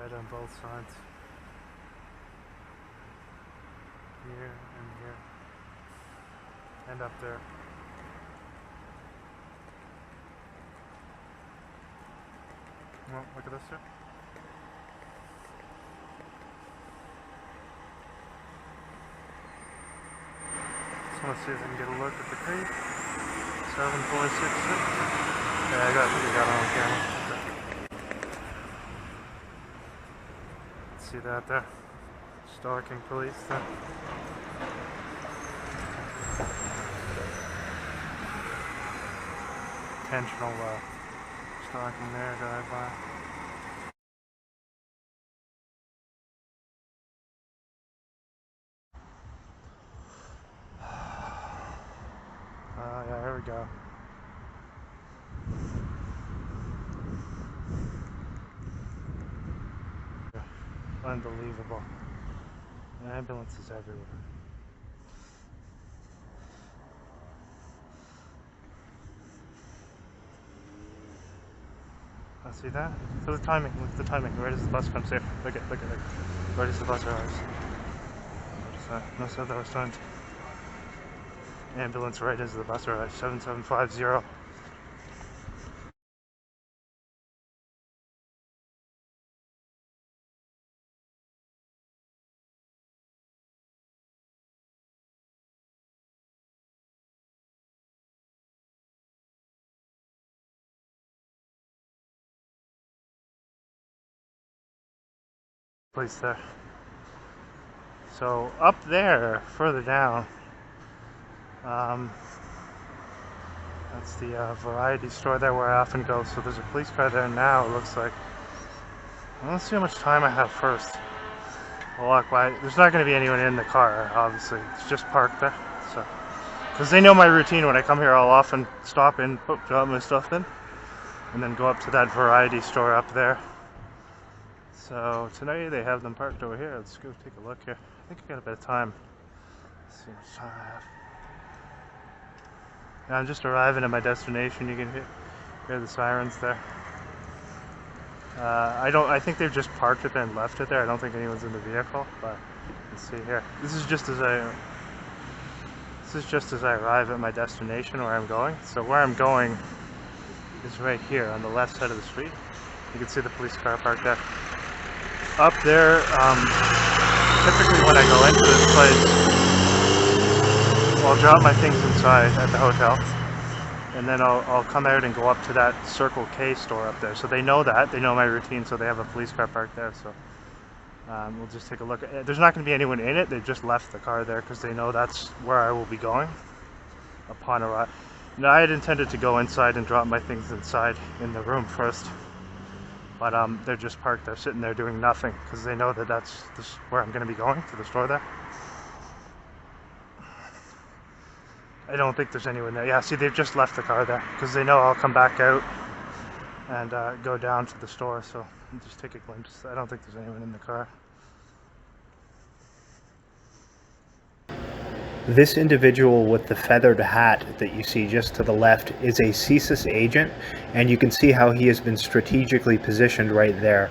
Red on both sides. Here and here. And up there. Well, look at this here. Just want to see if I can get a look at the crate. 7466. Yeah, I got it on camera. Okay. See that there? Stalking police there. Intentional stalking there, drive by. Yeah, here we go. Unbelievable. Ambulances everywhere. See that? So the timing, look at the timing. Where does the bus come? Safe. Look at. Where does the bus arrive? No, so that was timed. Ambulance right as the bus arrives. 7750. Place there. So up there, further down, that's the variety store there where I often go. So there's a police car there now, it looks like. Let's see how much time I have first. I'll walk by. There's not going to be anyone in the car, obviously. It's just parked there. So, because they know my routine. When I come here, I'll often stop in, drop my stuff in, and then go up to that variety store up there. So tonight they have them parked over here. Let's go take a look here. I think I got a bit of time. Let's see how much time I have. Now I'm just arriving at my destination. You can hear the sirens there. I think they've just parked it there and left it there. I don't think anyone's in the vehicle, but let's see here. This is just as I arrive at my destination where I'm going. So where I'm going is right here on the left side of the street. You can see the police car parked there. Up there, typically when I go into this place, I'll drop my things inside at the hotel, and then I'll come out and go up to that Circle K store up there. So they know that, they know my routine, so they have a police car parked there. So we'll just take a look. There's not going to be anyone in it. They've just left the car there because they know that's where I will be going upon arrival. Now, I had intended to go inside and drop my things inside in the room first. But they're just parked there, sitting there doing nothing, because they know that that's where I'm going to be going, to the store there. I don't think there's anyone there. Yeah, see, they've just left the car there, because they know I'll come back out and go down to the store, so I'll just take a glimpse. I don't think there's anyone in the car. This individual with the feathered hat that you see just to the left is a CSIS agent, and you can see how he has been strategically positioned right there.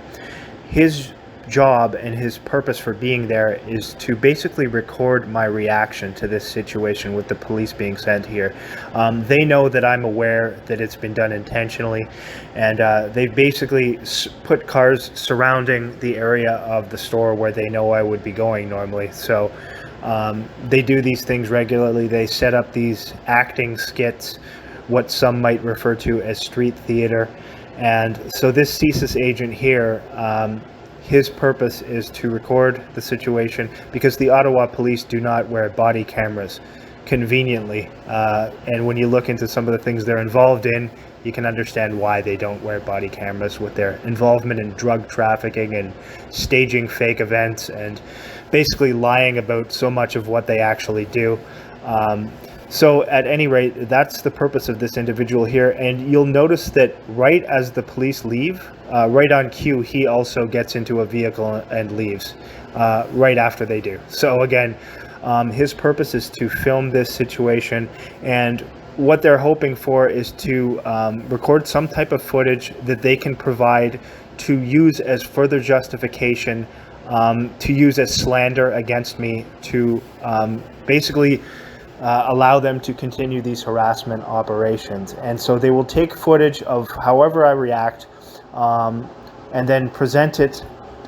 His job and his purpose for being there is to basically record my reaction to this situation with the police being sent here. They know that I'm aware that it's been done intentionally, and they've basically put cars surrounding the area of the store where they know I would be going normally. So they do these things regularly. They set up these acting skits, what some might refer to as street theater. And so this CSIS agent here, his purpose is to record the situation because the Ottawa Police do not wear body cameras conveniently. And when you look into some of the things they're involved in, you can understand why they don't wear body cameras with their involvement in drug trafficking and staging fake events and basically lying about so much of what they actually do. So at any rate, that's the purpose of this individual here. And you'll notice that right as the police leave, right on cue, he also gets into a vehicle and leaves right after they do. So again, his purpose is to film this situation, and what they're hoping for is to record some type of footage that they can provide to use as further justification, to use as slander against me, to basically allow them to continue these harassment operations. And so they will take footage of however I react, and then present it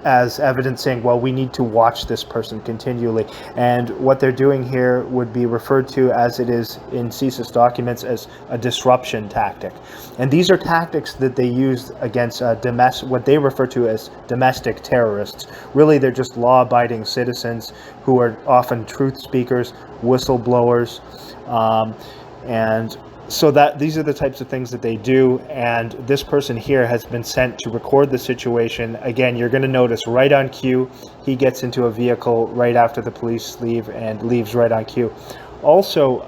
as evidence saying, well, we need to watch this person continually. And what they're doing here would be referred to, as it is in CSIS documents, as a disruption tactic. And these are tactics that they use against what they refer to as domestic terrorists. Really, they're just law-abiding citizens who are often truth speakers, whistleblowers, and so that these are the types of things that they do. And this person here has been sent to record the situation. Again, you're going to notice right on cue, he gets into a vehicle right after the police leave and leaves right on cue. Also,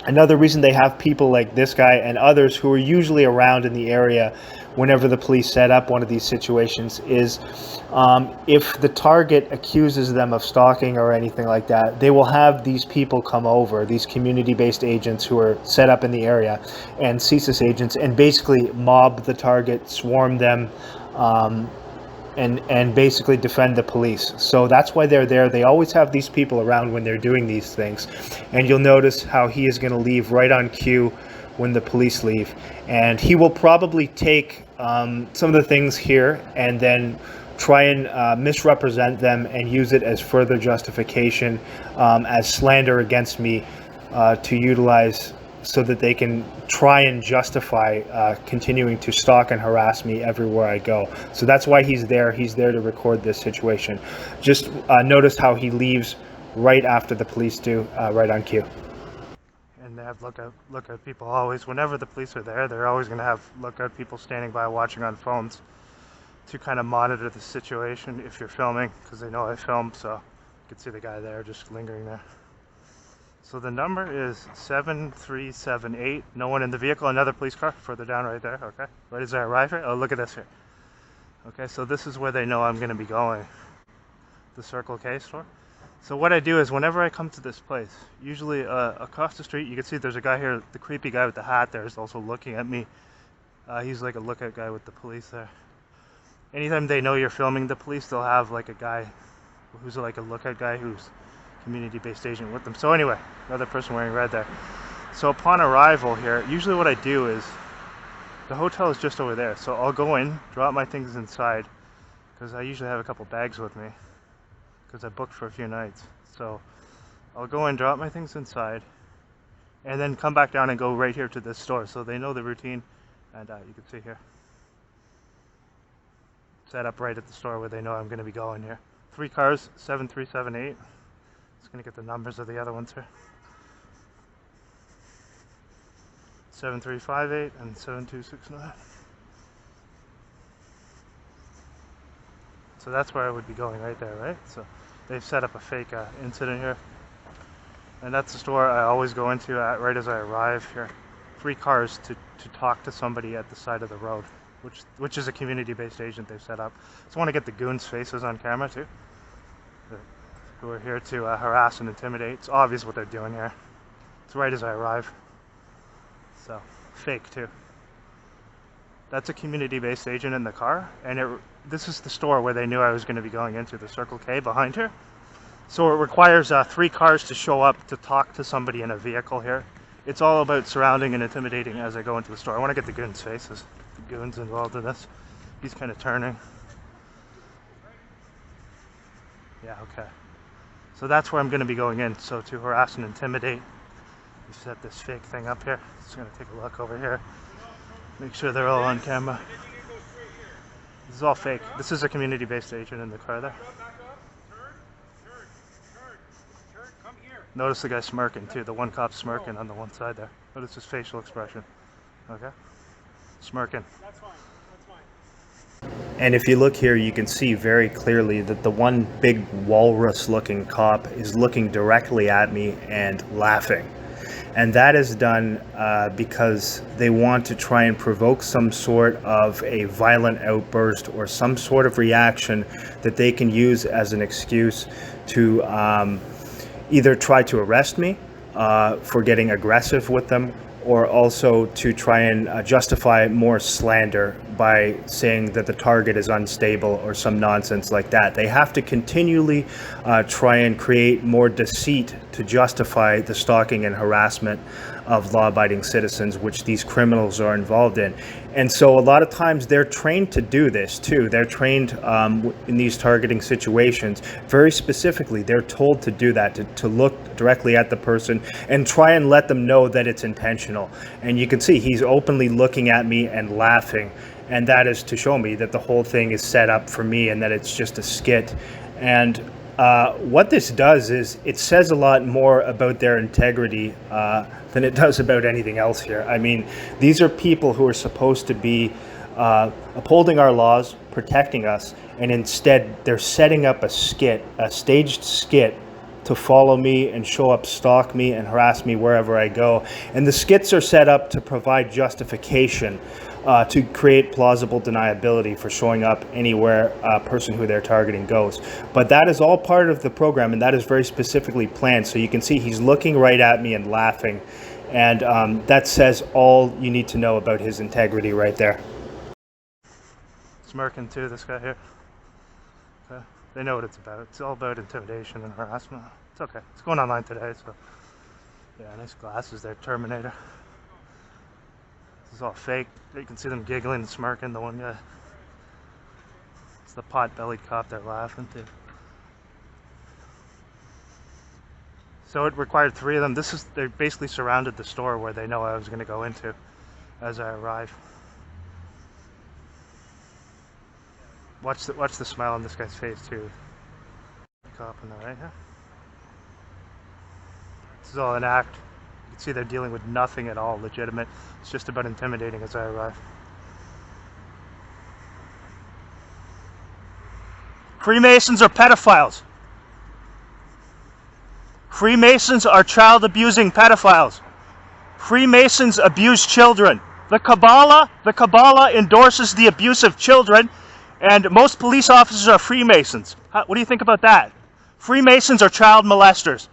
another reason they have people like this guy and others who are usually around in the area whenever the police set up one of these situations is, if the target accuses them of stalking or anything like that, they will have these people come over, these community-based agents who are set up in the area, and CSIS agents, and basically mob the target, swarm them, and basically defend the police. So that's why they're there. They always have these people around when they're doing these things. And you'll notice how he is going to leave right on cue when the police leave. And he will probably take some of the things here and then try and misrepresent them and use it as further justification, as slander against me, to utilize so that they can try and justify continuing to stalk and harass me everywhere I go. So that's why he's there. He's there to record this situation. Just notice how he leaves right after the police do, right on cue. And they have lookout people always. Whenever the police are there, they're always going to have lookout people standing by watching on phones to kind of monitor the situation if you're filming, because they know I film, so you can see the guy there just lingering there. So the number is 7378. No one in the vehicle. Another police car further down right there. Okay. Right as I arrive here. Oh, look at this here. Okay, so this is where they know I'm going to be going. The Circle K store. So what I do is whenever I come to this place, usually across the street, you can see there's a guy here, the creepy guy with the hat there is also looking at me. He's like a lookout guy with the police there. Anytime they know you're filming the police, they'll have like a guy who's like a lookout guy who's community-based agent with them. So anyway, another person wearing red there. So upon arrival here, usually what I do is, the hotel is just over there. So I'll go in, drop my things inside, because I usually have a couple bags with me, because I booked for a few nights. So I'll go in, drop my things inside, and then come back down and go right here to this store. So they know the routine, and you can see here. Set up right at the store where they know I'm going to be going here. 3 cars, 7378. Just going to get the numbers of the other ones here. 7358 and 7269. So that's where I would be going right there, right? So they've set up a fake incident here. And that's the store I always go into right as I arrive here. 3 cars to talk to somebody at the side of the road, which is a community-based agent they've set up. So I want to get the goons' faces on camera too, who are here to harass and intimidate. It's obvious what they're doing here. It's right as I arrive. So, fake too. That's a community-based agent in the car, and this is the store where they knew I was going to be going into, the Circle K behind her. So it requires 3 cars to show up to talk to somebody in a vehicle here. It's all about surrounding and intimidating as I go into the store. I want to get the goons' faces. The goons involved in this. He's kind of turning. Yeah, okay. So that's where I'm going to be going in. So to harass and intimidate. We set this fake thing up here. Just going to take a look over here. Make sure they're all on camera. This is all fake. This is a community-based agent in the car there. Notice the guy smirking too. The one cop smirking on the one side there. Notice his facial expression. Okay? Smirking. That's fine. That's fine. And if you look here, you can see very clearly that the one big walrus-looking cop is looking directly at me and laughing. And that is done because they want to try and provoke some sort of a violent outburst or some sort of reaction that they can use as an excuse to either try to arrest me for getting aggressive with them, or also to try and justify more slander by saying that the target is unstable or some nonsense like that. They have to continually try and create more deceit to justify the stalking and harassment of law-abiding citizens, which these criminals are involved in. And so a lot of times they're trained to do this too. They're trained in these targeting situations. Very specifically, they're told to do that, to look directly at the person and try and let them know that it's intentional. And you can see he's openly looking at me and laughing. And that is to show me that the whole thing is set up for me and that it's just a skit. And what this does is it says a lot more about their integrity than it does about anything else here. I mean, these are people who are supposed to be upholding our laws, protecting us, and instead they're setting up a skit, a staged skit, to follow me and show up, stalk me, and harass me wherever I go. And the skits are set up to provide justification, to create plausible deniability for showing up anywhere a person who they're targeting goes. But that is all part of the program, and that is very specifically planned. So you can see he's looking right at me and laughing, and that says all you need to know about his integrity right there. Smirking too, this guy here. Okay. They know what it's about. It's all about intimidation and harassment. It's okay. It's going online today, so yeah, nice glasses there, Terminator. This is all fake. You can see them giggling and smirking, the one guy. It's the pot-bellied cop they're laughing to. So it required 3 of them. They basically surrounded the store where they know I was going to go into as I arrive. Watch the smile on this guy's face too. Cop on the right here. This is all an act. You can see they're dealing with nothing at all legitimate. It's just about intimidating as I arrive. Freemasons are pedophiles. Freemasons are child-abusing pedophiles. Freemasons abuse children. The Kabbalah endorses the abuse of children, and most police officers are Freemasons. What do you think about that? Freemasons are child molesters.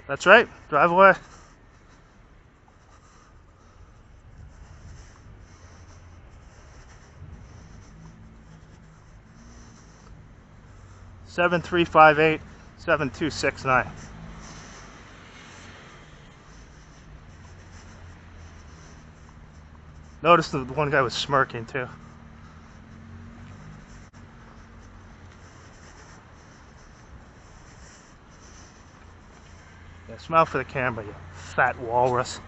That's right. Drive away. Seven 7269. Notice the one guy was smirking too. Yeah, smile for the camera, you fat walrus.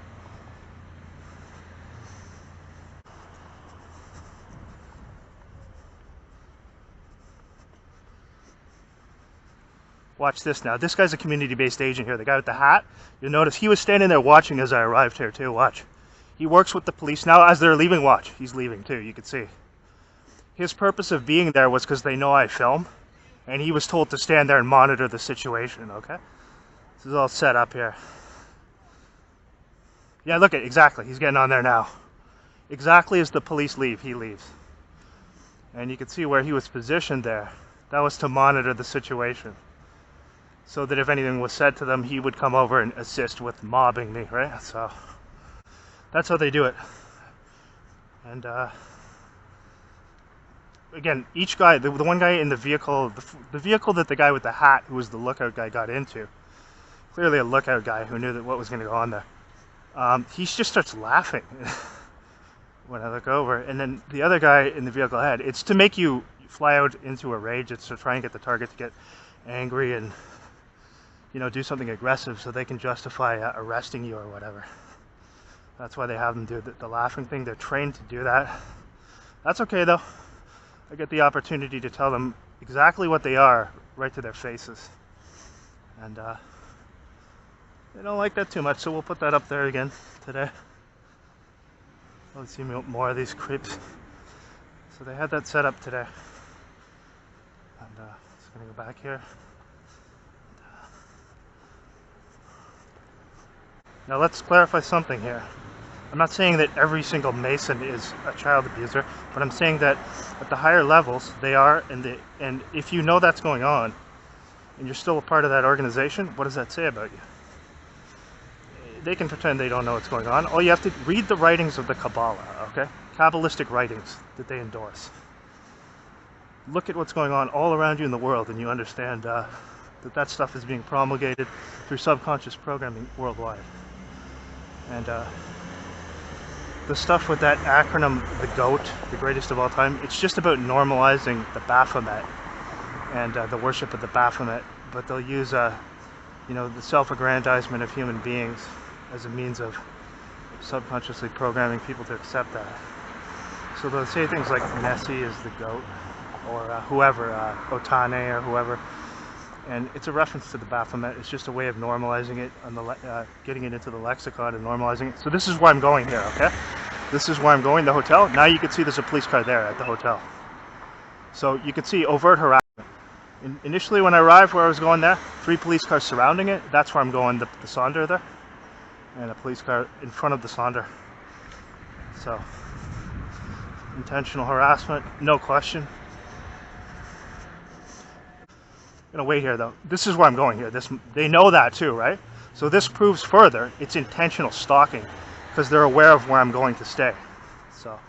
Watch this now. This guy's a community-based agent here. The guy with the hat. You'll notice he was standing there watching as I arrived here too. Watch. He works with the police now as they're leaving. Watch. He's leaving too. You can see. His purpose of being there was because they know I film. And he was told to stand there and monitor the situation, okay? This is all set up here. Yeah, look at exactly. He's getting on there now. Exactly as the police leave, he leaves. And you can see where he was positioned there. That was to monitor the situation, so that if anything was said to them, he would come over and assist with mobbing me, right? So that's how they do it. And again, each guy, the one guy in the vehicle, the vehicle that the guy with the hat, who was the lookout guy, got into, clearly a lookout guy who knew that what was going to go on there, he just starts laughing when I look over. And then the other guy in the vehicle ahead, it's to make you fly out into a rage. It's to try and get the target to get angry and, you know, do something aggressive so they can justify arresting you or whatever. That's why they have them do the laughing thing. They're trained to do that. That's okay though. I get the opportunity to tell them exactly what they are right to their faces. And they don't like that too much, so we'll put that up there again today. Let's see more of these creeps. So they had that set up today. And just gonna go back here. Now let's clarify something here. I'm not saying that every single Mason is a child abuser, but I'm saying that at the higher levels they are, and if you know that's going on, and you're still a part of that organization, what does that say about you? they can pretend they don't know what's going on. All you have to read the writings of the Kabbalah, okay? Kabbalistic writings that they endorse. Look at what's going on all around you in the world, and you understand that stuff is being promulgated through subconscious programming worldwide. And the stuff with that acronym, the GOAT, the greatest of all time, it's just about normalizing the Baphomet and the worship of the Baphomet. But they'll use, you know, the self-aggrandizement of human beings as a means of subconsciously programming people to accept that. So they'll say things like Nessie is the GOAT, or whoever, Otane or whoever. And it's a reference to the Baphomet. It's just a way of normalizing it, on the getting it into the lexicon and normalizing it. So this is where I'm going here, okay? This is where I'm going, the hotel. Now you can see there's a police car there at the hotel. So you can see overt harassment. Initially when I arrived where I was going there, 3 police cars surrounding it. That's where I'm going, the Slander there. And a police car in front of the Slander. So, intentional harassment, no question. I'm gonna wait here though. This is where I'm going here. They know that too, right? So this proves further it's intentional stalking because they're aware of where I'm going to stay. So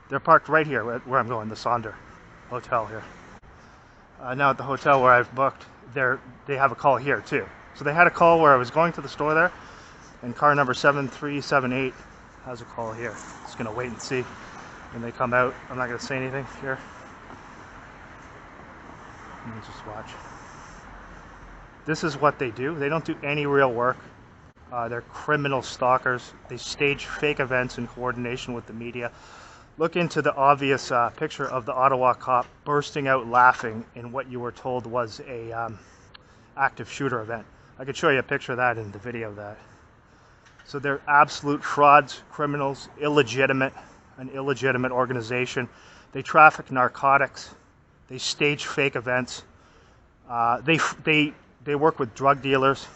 they're parked right here where I'm going, the Sonder Hotel here. Now at the hotel where I've booked, they have a call here too. So they had a call where I was going to the store there, and car number 7378 has a call here. Just gonna wait and see when they come out. I'm not gonna say anything here. Let me just watch. This is what they do. They don't do any real work. They're criminal stalkers. They stage fake events in coordination with the media. Look into the obvious picture of the Ottawa cop bursting out laughing in what you were told was a active shooter event. I could show you a picture of that in the video of that. So they're absolute frauds, criminals, an illegitimate organization. They traffic narcotics. They stage fake events. They work with drug dealers.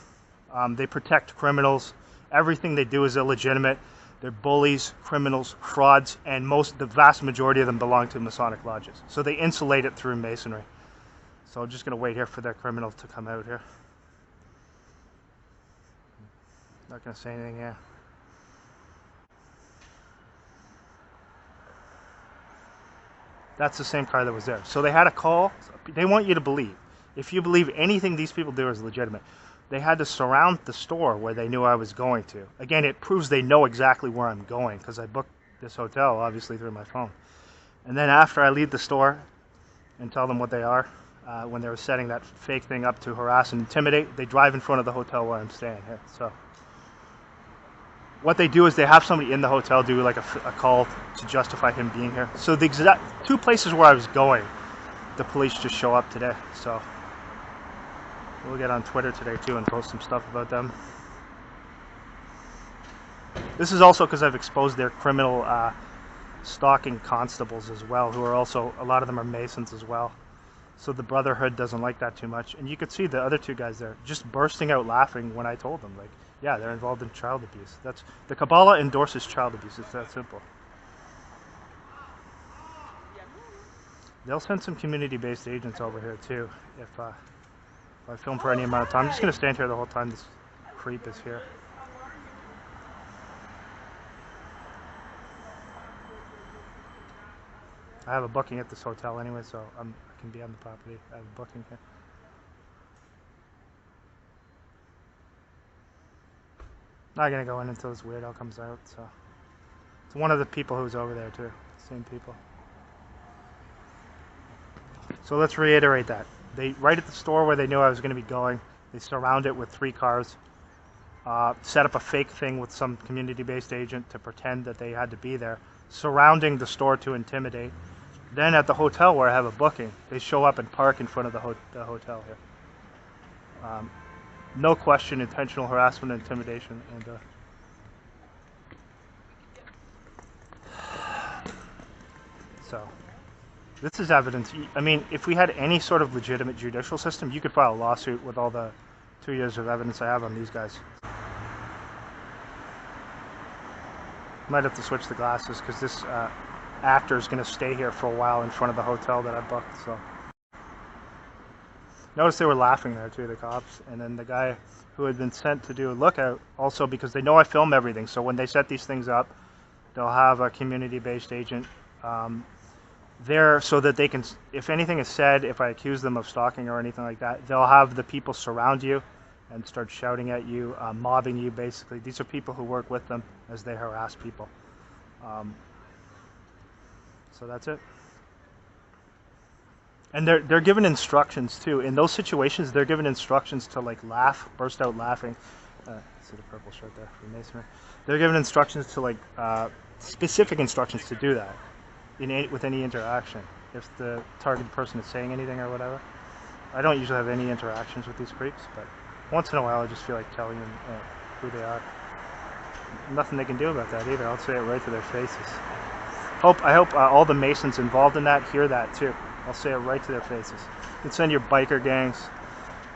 They protect criminals. Everything they do is illegitimate. They're bullies, criminals, frauds, and the vast majority of them belong to Masonic lodges. So they insulate it through Masonry. So I'm just going to wait here for their criminals to come out here. Not going to say anything here. That's the same car that was there. So they had a call. They want you to believe. If you believe anything these people do is legitimate, they had to surround the store where they knew I was going to. Again, it proves they know exactly where I'm going because I booked this hotel, obviously, through my phone. And then after I leave the store and tell them what they are, when they were setting that fake thing up to harass and intimidate, they drive in front of the hotel where I'm staying here. So what they do is they have somebody in the hotel do like a call to justify him being here. So the exact 2 places where I was going, the police just show up today. So we'll get on Twitter today too and post some stuff about them. This is also because I've exposed their criminal stalking constables as well, who are also, a lot of them are Masons as well. So the Brotherhood doesn't like that too much. And you could see the other 2 guys there just bursting out laughing when I told them, like, yeah, they're involved in child abuse. The Kabbalah endorses child abuse. It's that simple. They'll send some community-based agents over here too if I film for any amount of time. I'm just going to stand here the whole time this creep is here. I have a booking at this hotel anyway, so I can be on the property. I have a booking here. Not gonna go in until this weirdo comes out. So it's one of the people who's over there too. Same people. So let's reiterate that. Right at the store where they knew I was going to be going, they surround it with 3 cars, set up a fake thing with some community-based agent to pretend that they had to be there, surrounding the store to intimidate. Then at the hotel where I have a booking, they show up and park in front of the hotel here. No question, intentional harassment and intimidation. And so this is evidence. I mean, if we had any sort of legitimate judicial system, you could file a lawsuit with all the 2 years of evidence I have on these guys. Might have to switch the glasses because this actor is going to stay here for a while in front of the hotel that I booked. So Notice they were laughing there too, the cops. And then the guy who had been sent to do a lookout, also because they know I film everything, so when they set these things up, they'll have a community-based agent there so that they can, if anything is said, if I accuse them of stalking or anything like that, they'll have the people surround you and start shouting at you, mobbing you basically. These are people who work with them as they harass people. So that's it. And they're given instructions too. In those situations, they're given instructions to like laugh, burst out laughing. See the purple shirt there, Freemasonry. They're given instructions to like specific instructions to do that with any interaction. If the targeted person is saying anything or whatever. I don't usually have any interactions with these creeps, but once in a while I just feel like telling them who they are. Nothing they can do about that either. I'll say it right to their faces. I hope all the Masons involved in that hear that too. I'll say it right to their faces. You can send your biker gangs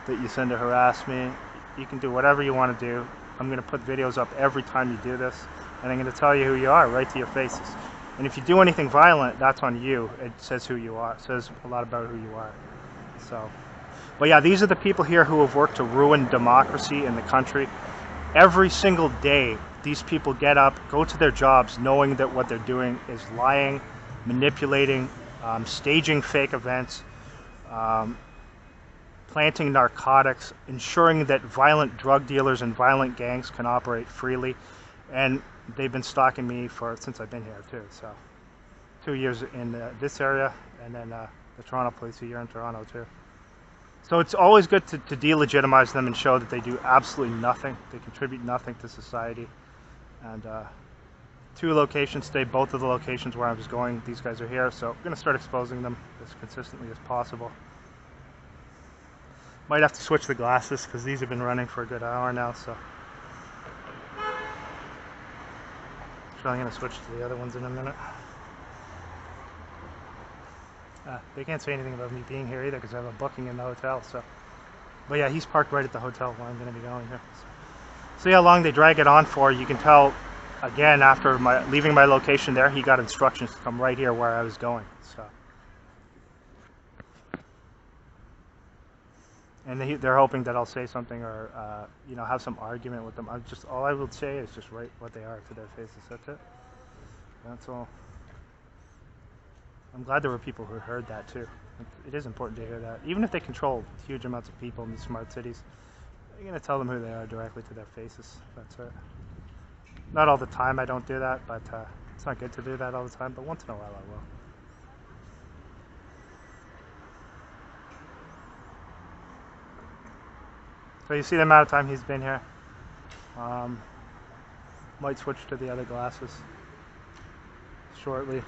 that you send to harass me. You can do whatever you want to do. I'm going to put videos up every time you do this, and I'm going to tell you who you are right to your faces. And if you do anything violent, that's on you. It says who you are. It says a lot about who you are. So, but yeah, these are the people here who have worked to ruin democracy in the country. Every single day, these people get up, go to their jobs, knowing that what they're doing is lying, manipulating, staging fake events, planting narcotics, ensuring that violent drug dealers and violent gangs can operate freely. And they've been stalking me since I've been here too. So 2 years in this area, and then the Toronto Police a year in Toronto too. So it's always good to delegitimize them and show that they do absolutely nothing. They contribute nothing to society. And 2 locations today, both of the locations where I was going, these guys are here. So I'm going to start exposing them as consistently as possible. Might have to switch the glasses because these have been running for a good hour now. So I'm going to switch to the other ones in a minute. They can't say anything about me being here either because I have a booking in the hotel. So, but yeah, he's parked right at the hotel where I'm going to be going here. So, see how long they drag it on for. You can tell again after leaving my location there, he got instructions to come right here where I was going. So, and they're hoping that I'll say something or you know, have some argument with them. All I will say is just write what they are to their faces. That's it. That's all. I'm glad there were people who heard that too. It is important to hear that. Even if they control huge amounts of people in these smart cities, you're going to tell them who they are directly to their faces. That's it. Not all the time I don't do that, but it's not good to do that all the time, but once in a while I will. So you see the amount of time he's been here. Might switch to the other glasses shortly.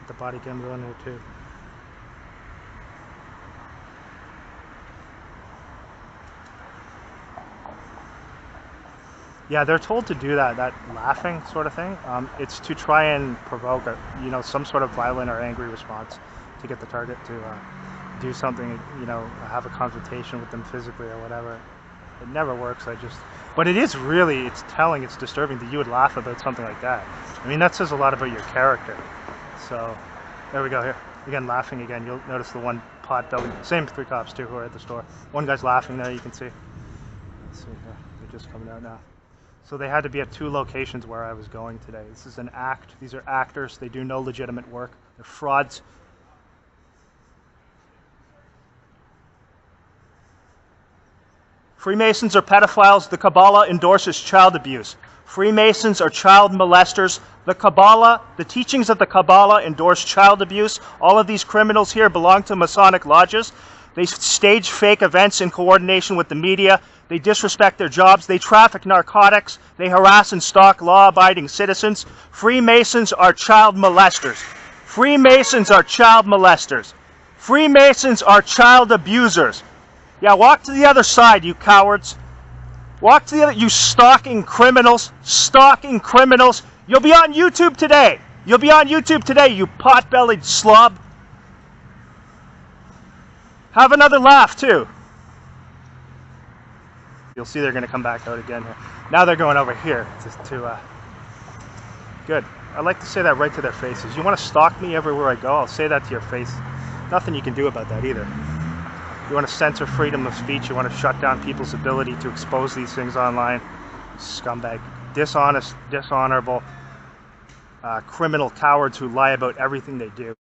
The body camera on there too. Yeah, they're told to do that laughing sort of thing. It's to try and provoke some sort of violent or angry response to get the target to do something, have a confrontation with them physically or whatever. It never works. But it is really, it's telling, it's disturbing that you would laugh about something like that. I mean, that says a lot about your character. So, there we go here. Again, laughing again. You'll notice the one pot-bellied, same 3 cops too who are at the store. One guy's laughing there, you can see. Let's see here. They're just coming out now. So they had to be at 2 locations where I was going today. This is an act. These are actors. They do no legitimate work. They're frauds. Freemasons are pedophiles. The Kabbalah endorses child abuse. Freemasons are child molesters. The Kabbalah, the teachings of the Kabbalah endorse child abuse. All of these criminals here belong to Masonic lodges. They stage fake events in coordination with the media. They disrespect their jobs. They traffic narcotics. They harass and stalk law-abiding citizens. Freemasons are child molesters. Freemasons are child molesters. Freemasons are child abusers. Yeah, walk to the other side, you cowards. Walk to the other, you stalking criminals. Stalking criminals. You'll be on YouTube today. You'll be on YouTube today, you pot-bellied slob. Have another laugh, too. You'll see they're going to come back out again here. Now they're going over here good. I like to say that right to their faces. You want to stalk me everywhere I go? I'll say that to your face. Nothing you can do about that either. You want to censor freedom of speech. You want to shut down people's ability to expose these things online. Scumbag. Dishonest, dishonorable, criminal cowards who lie about everything they do.